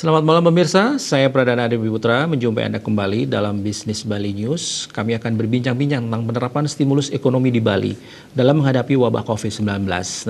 Selamat malam pemirsa, saya Pradana Adi Putra menjumpai Anda kembali dalam Bisnis Bali News. Kami akan berbincang-bincang tentang penerapan stimulus ekonomi di Bali dalam menghadapi wabah COVID-19.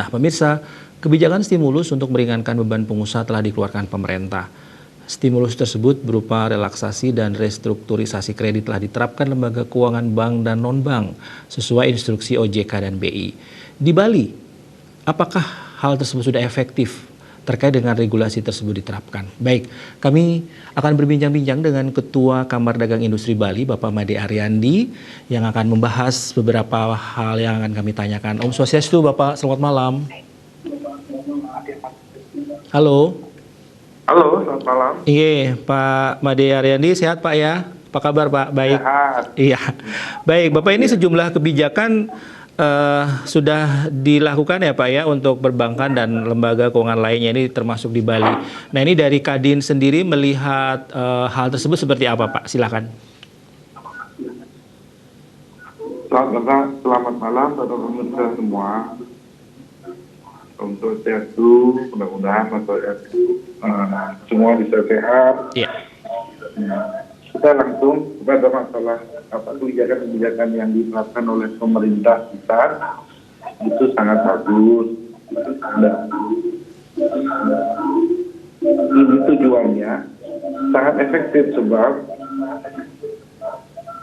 Nah pemirsa, kebijakan stimulus untuk meringankan beban pengusaha telah dikeluarkan pemerintah. Stimulus tersebut berupa relaksasi dan restrukturisasi kredit telah diterapkan lembaga keuangan bank dan non-bank sesuai instruksi OJK dan BI. Di Bali, apakah hal tersebut sudah efektif terkait dengan regulasi tersebut diterapkan? Baik, kami akan berbincang-bincang dengan Ketua Kamar Dagang Industri Bali, Bapak Made Ariandi, yang akan membahas beberapa hal yang akan kami tanyakan. Om Swastiastu, Bapak, selamat malam. Halo. Halo, selamat malam. Iya, Pak Made Ariandi, sehat Pak ya? Apa kabar Pak? Baik. Sehat. Iya. Baik, Bapak, ini sejumlah kebijakan sudah dilakukan ya Pak ya untuk perbankan dan lembaga keuangan lainnya ini termasuk di Bali. Nah ini dari Kadin sendiri melihat hal tersebut seperti apa Pak? Silakan. Selamat malam pada pemirsa semua. Untuk sehat dulu, mudah-mudahan semua bisa sehat. Iya. Kita langsung kepada masalah kebijakan yang diterapkan oleh pemerintah kita itu sangat bagus. Ini tujuannya sangat efektif sebab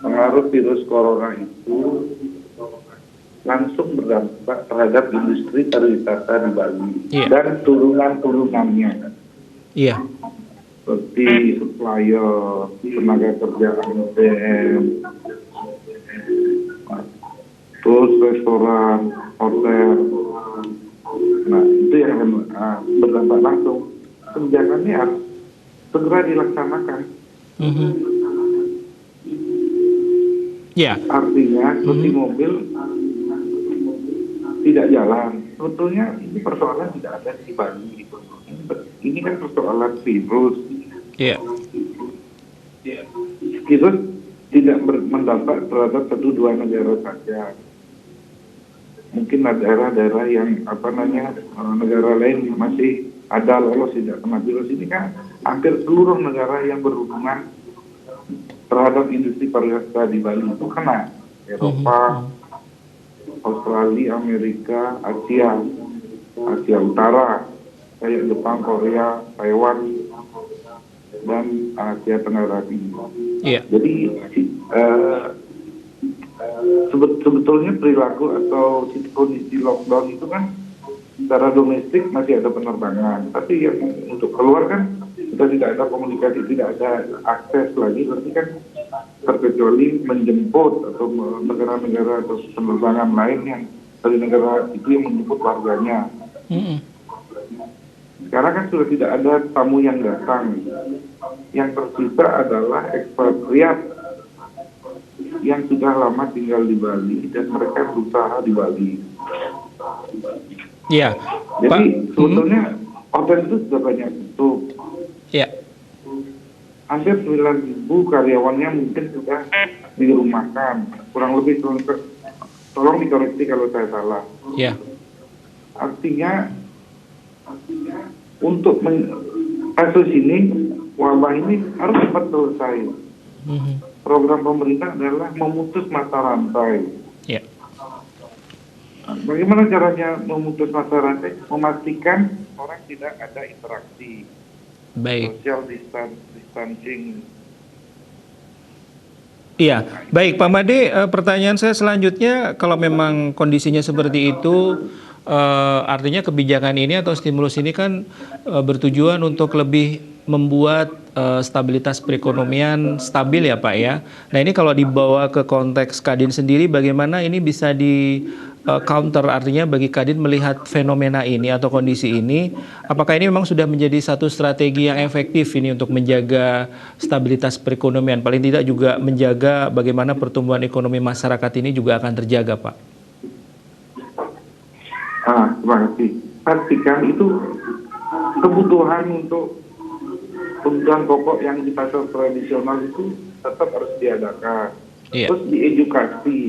pengaruh virus corona itu langsung berdampak terhadap industri pariwisata di Bali dan turunan-turunannya. Iya. Seperti supplier, tenaga kerja ATM, terus restoran, hotel. Nah, itu yang akan berdampak langsung. Kebijakannya harus segera dilaksanakan. Ya. Artinya, seperti mobil tidak jalan. Sebetulnya ini persoalan tidak ada di Bali. Ini kan persoalan virus. Iya. Virus tidak berdampak terhadap satu dua negara saja. Mungkin daerah-daerah yang negara lain masih ada lolos tidak kena virus ini kan hampir seluruh negara yang berhubungan terhadap industri pariwisata di Bali itu kena. Eropa, Australia, Amerika, Asia Utara, kayak Jepang, Korea, Taiwan, dan Asia Tenggara Timur. Iya. Jadi sebetulnya perilaku atau kondisi lockdown itu kan secara domestik masih ada penerbangan, tapi yang untuk keluar kan kita tidak ada komunikasi, tidak ada akses lagi, berarti kan terkecuali menjemput atau negara-negara atau penerbangan lain yang dari negara itu yang menjemput warganya. Sekarang kan sudah tidak ada tamu yang datang. Yang tersisa adalah ekspatriat yang sudah lama tinggal di Bali dan mereka berusaha di Bali. Iya. Jadi sebetulnya hotel itu sudah banyak tutup. Iya. Hampir 9.000 karyawannya mungkin sudah dirumahkan. Kurang lebih, tolong dikoreksi kalau saya salah. Iya. Artinya untuk kasus ini, wabah ini harus cepat selesai. Program pemerintah adalah memutus mata rantai. Iya. Bagaimana caranya memutus mata rantai? Memastikan orang tidak ada interaksi. Baik. Social distancing. Iya, baik Pak Made, pertanyaan saya selanjutnya, kalau memang kondisinya seperti itu, artinya kebijakan ini atau stimulus ini kan bertujuan untuk lebih membuat stabilitas perekonomian stabil ya Pak ya. Nah ini kalau dibawa ke konteks Kadin sendiri, bagaimana ini bisa di counter, artinya bagi Kadin melihat fenomena ini atau kondisi ini, apakah ini memang sudah menjadi satu strategi yang efektif ini untuk menjaga stabilitas perekonomian, paling tidak juga menjaga bagaimana pertumbuhan ekonomi masyarakat ini juga akan terjaga Pak? Terima kasih. Pastikan itu kebutuhan untuk kebutuhan pokok yang di pasar tradisional itu tetap harus diadakan. Iya. Terus diedukasi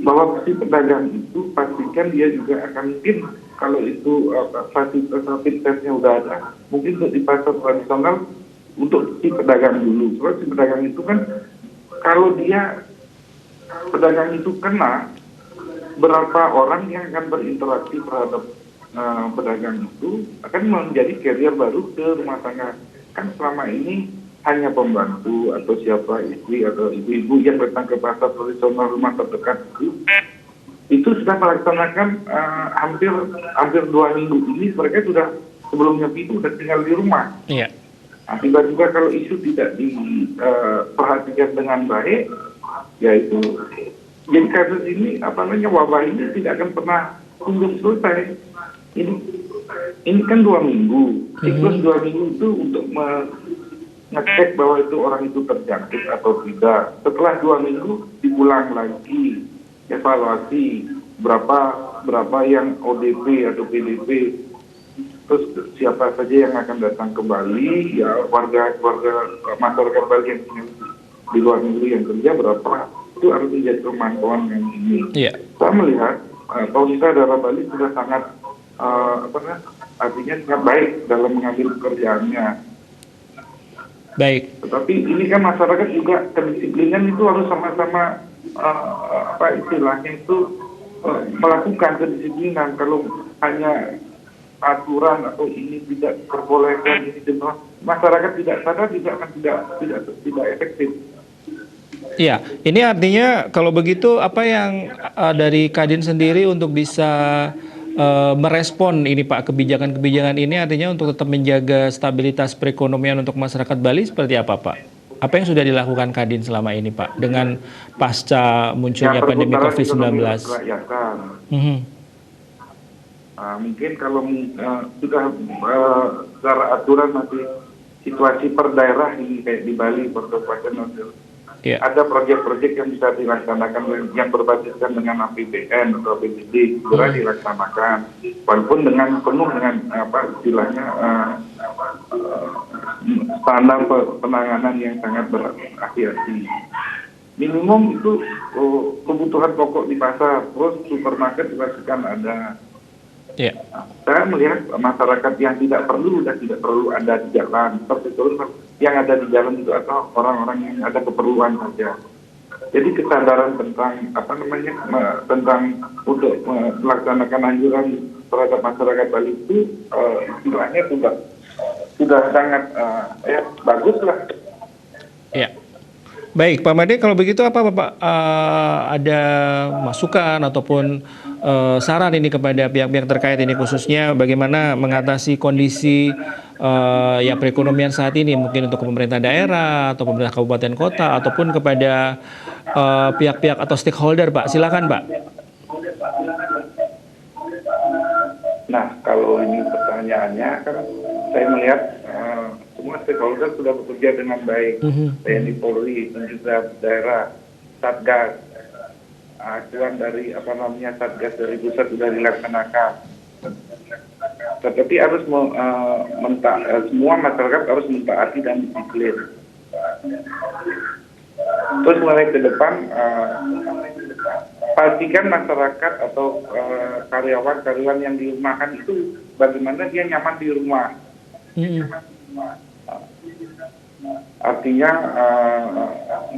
bahwa si pedagang itu pastikan dia juga akan mungkin kalau itu fasilitas rapid testnya udah ada, mungkin untuk di pasar tradisional untuk si pedagang dulu. Kalau si pedagang itu kan kalau dia pedagang itu kena, berapa orang yang akan berinteraksi terhadap pedagang itu akan menjadi carrier baru ke rumah tangga. Kan selama ini hanya pembantu atau siapa istri atau ibu-ibu yang datang ke pasar tradisional rumah terdekat itu sudah melaksanakan hampir 2 minggu ini mereka sudah sebelumnya itu sudah tinggal di rumah. Iya. Nah, tiba-tiba kalau isu tidak diperhatikan dengan baik, yaitu jadi kasus ini wabah ini tidak akan pernah kunjung selesai. Ini kan 2 minggu. Siklus 2 minggu itu untuk ngecek bahwa itu orang itu terjangkit atau tidak. Setelah 2 minggu diulang lagi evaluasi berapa yang ODP atau PDP, terus siapa saja yang akan datang ke Bali, ya warga masyarakat Bali yang di luar negeri yang kerja berapa, itu harus menjadi pemantauan yang ini. Iya. Saya melihat pemerintah daerah Bali sudah sangat artinya sangat baik dalam mengambil pekerjaannya. Baik. Tetapi ini kan masyarakat juga kedisiplinan itu harus sama-sama istilahnya itu melakukan kedisiplinan. Kalau hanya aturan atau ini tidak diperbolehkan, ini semua masyarakat tidak sadar juga akan tidak efektif. Iya, ini artinya kalau begitu apa yang dari Kadin sendiri untuk bisa merespon ini Pak, kebijakan-kebijakan ini artinya untuk tetap menjaga stabilitas perekonomian untuk masyarakat Bali seperti apa Pak? Apa yang sudah dilakukan Kadin selama ini Pak dengan pasca munculnya pandemi COVID-19? Mungkin kalau sudah secara aturan masih situasi per daerah ini kayak di Bali, per kabupaten, ada proyek-proyek yang bisa dilaksanakan yang berbasiskan dengan APBN atau APBD segera dilaksanakan, walaupun dengan penuh dengan istilahnya standar penanganan yang sangat berhati-hati. Minimum itu kebutuhan pokok di pasar, terus supermarket dipastikan ada. Yeah. Saya melihat masyarakat yang tidak perlu ada di jalan, seperti itu yang ada di jalan itu atau orang-orang yang ada keperluan saja. Jadi kesadaran tentang tentang untuk melaksanakan anjuran terhadap masyarakat Bali itu istilahnya sudah sangat bagus lah. Ya. Baik, Pak Made, kalau begitu apa Bapak ada masukan ataupun saran ini kepada pihak-pihak terkait ini, khususnya bagaimana mengatasi kondisi perekonomian saat ini, mungkin untuk pemerintah daerah atau pemerintah kabupaten kota ataupun kepada pihak-pihak atau stakeholder Pak, silakan Pak. Nah, kalau ini pertanyaannya kan saya melihat semua stakeholder sudah bekerja dengan baik, TNI, Polri, dan juga daerah, Satgas, acuan dari Satgas dari pusat sudah dilaksanakan. Tetapi harus semua masyarakat harus mentaati dan disiplin. Terus mulai ke depan pastikan masyarakat atau karyawan yang dirumahkan itu bagaimana dia nyaman di rumah. Artinya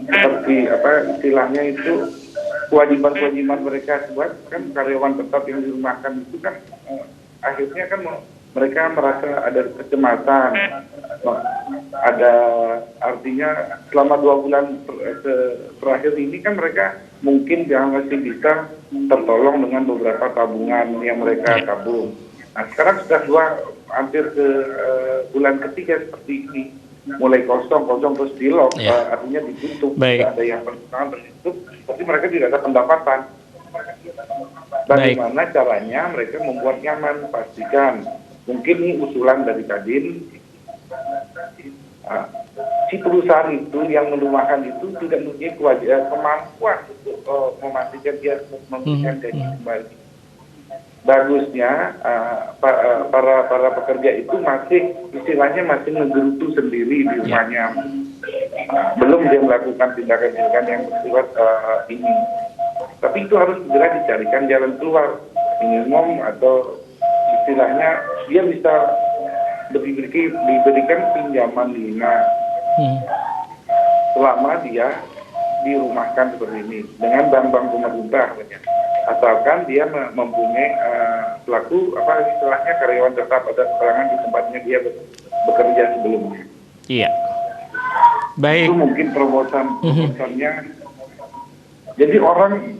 seperti istilahnya itu kewajiban mereka buat kan karyawan tetap yang dirumahkan itu kan akhirnya kan mereka merasa ada kecemasan, ada artinya selama 2 bulan terakhir ini kan mereka mungkin masih bisa tertolong dengan beberapa tabungan yang mereka tabung. Nah sekarang sudah hampir ke bulan ketiga seperti ini, mulai kosong terus di-lock, artinya ditutup, tidak ada yang tertutup, tapi mereka tidak ada pendapatan. Bagaimana caranya mereka membuat nyaman, pastikan. Mungkin ini usulan dari Kadin, si perusahaan itu yang merumahkan itu tidak mempunyai kemampuan untuk memastikan dia memberikan gaji kembali. Bagusnya para pekerja itu masih istilahnya masih ngegerutu sendiri di rumahnya, belum dia melakukan tindakan-tindakan yang bersifat ini. Tapi itu harus segera dicarikan jalan keluar, minimum atau istilahnya dia bisa diberikan pinjaman lunas selama dia dirumahkan seperti ini dengan bank-bank pemerintah, asalkan dia mempunyai pelaku istilahnya karyawan tetap ada keterangan di tempatnya dia bekerja sebelumnya. Iya. Baik. Itu mungkin terobosannya. Jadi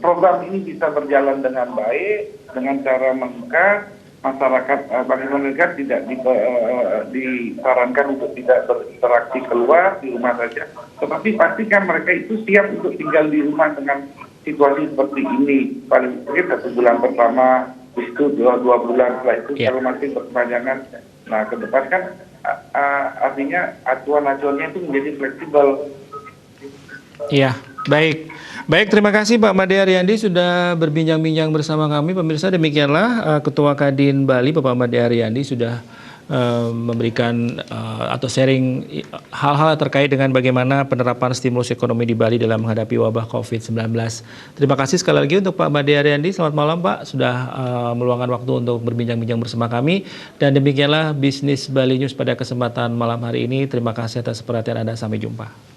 program ini bisa berjalan dengan baik dengan cara mengikat masyarakat mereka tidak disarankan untuk tidak berinteraksi keluar, di rumah saja. Tetapi pastikan mereka itu siap untuk tinggal di rumah dengan situasi seperti ini. Paling mungkin 1 bulan pertama, itu 2 bulan setelah itu kalau masih berkepanjangan. Nah, ke depan kan artinya acuan-acuannya itu menjadi fleksibel. Iya, baik. Baik, terima kasih Pak Made Ariandi sudah berbincang-bincang bersama kami. Pemirsa, demikianlah Ketua Kadin Bali, Bapak Made Ariandi sudah memberikan atau sharing hal-hal terkait dengan bagaimana penerapan stimulus ekonomi di Bali dalam menghadapi wabah COVID-19. Terima kasih sekali lagi untuk Pak Made Ariandi. Selamat malam Pak, sudah meluangkan waktu untuk berbincang-bincang bersama kami. Dan demikianlah Bisnis Bali News pada kesempatan malam hari ini. Terima kasih atas perhatian Anda. Sampai jumpa.